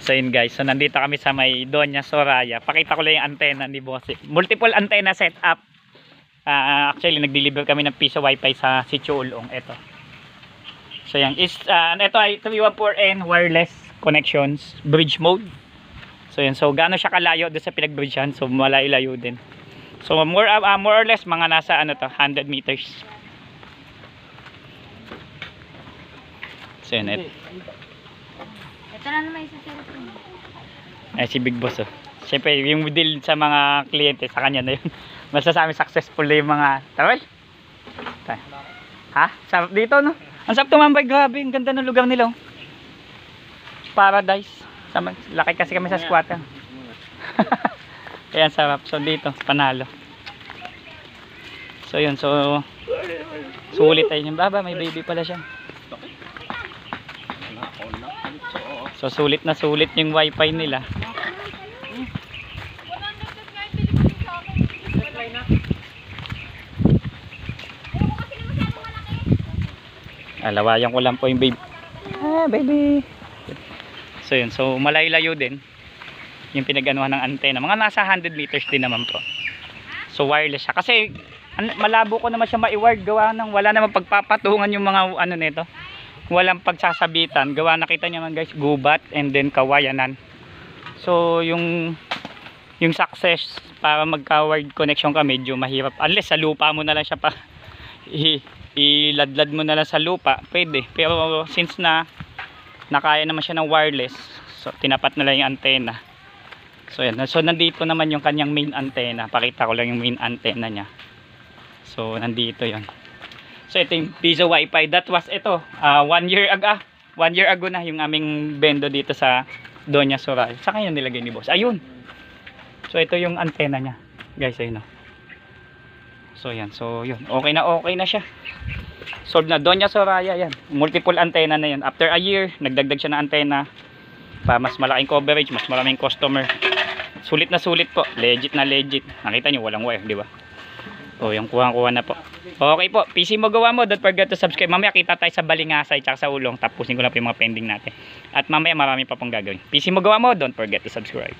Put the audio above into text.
So yun guys, so nandito kami sa may Doña Soraya. Pakita ko lang yung antenna ni Bossy. Multiple antenna setup. Actually nag-deliver kami ng piso wifi sa Sitio Ulong. Ito. So yan is ito ay 314N wireless connections, bridge mode. So yan, so gaano siya kalayo doon sa pinag-bridgehan? So malayo-layo din. So more or less mga nasa ano to, 100 meters. So yan, Ito na naman isa cellphone. ay si Big Boss oh. Siyempre yung deal sa mga kliyente sa kanya na yun. Masasabi successful na yung mga tawal. Ha? Sarap dito no? Ang sarap tumambay, grabe. Ang ganda ng lugar nila oh. Paradise. Laki kasi kami sa squatter. Ayan sarap. So dito, panalo. So yun, so sulit ay yung baba, may baby pala siya. So sulit na sulit yung wifi nila. Lawayan ko lang po yung baby. Baby. So yun, so malayo-layo din yung pinag-anuhan ng antena. Mga nasa 100 meters din naman po. So wireless siya. Kasi malabo ko naman siya ma-wire. Gawa ng wala naman pagpapatungan yung mga ano nito. Walang pagsasabitan. Gawa nakita niyo man guys, gubat and then kawayanan. So yung success para magka-wired connection ka medyo mahirap. Unless sa lupa mo na lang siya pa iladlad mo na lang sa lupa, pwede. Pero since na nakaya naman siya ng wireless, so tinapat na lang yung antena. So yan. So nandito naman yung kanyang main antena. Pakita ko lang yung main antena niya. So nandito yon. So ito yung piso wifi. That was ito 1 year ago. 1 year ago na yung aming bendo dito sa Doña Soraya. Saan kanya nilagay ni boss? Ayun. So ito yung antena niya. Guys, ayun oh. So yan. So yun. Okay na siya. Solved na. Doña Soraya yan. Multiple antenna na yan. After a year, nagdagdag siya ng antena. Para mas malaking coverage, mas maraming customer. Sulit na sulit po. Legit na legit. Nakita nyo, walang wire, di ba? O, yung kuha na po. Okay po, PC mo gawa mo. Don't forget to subscribe. Mamaya kita tayo sa Balingasay tsaka sa Ulong. Tapusin ko lang po yung mga pending natin. At mamaya marami pa pong gagawin. PC mo gawa mo. Don't forget to subscribe.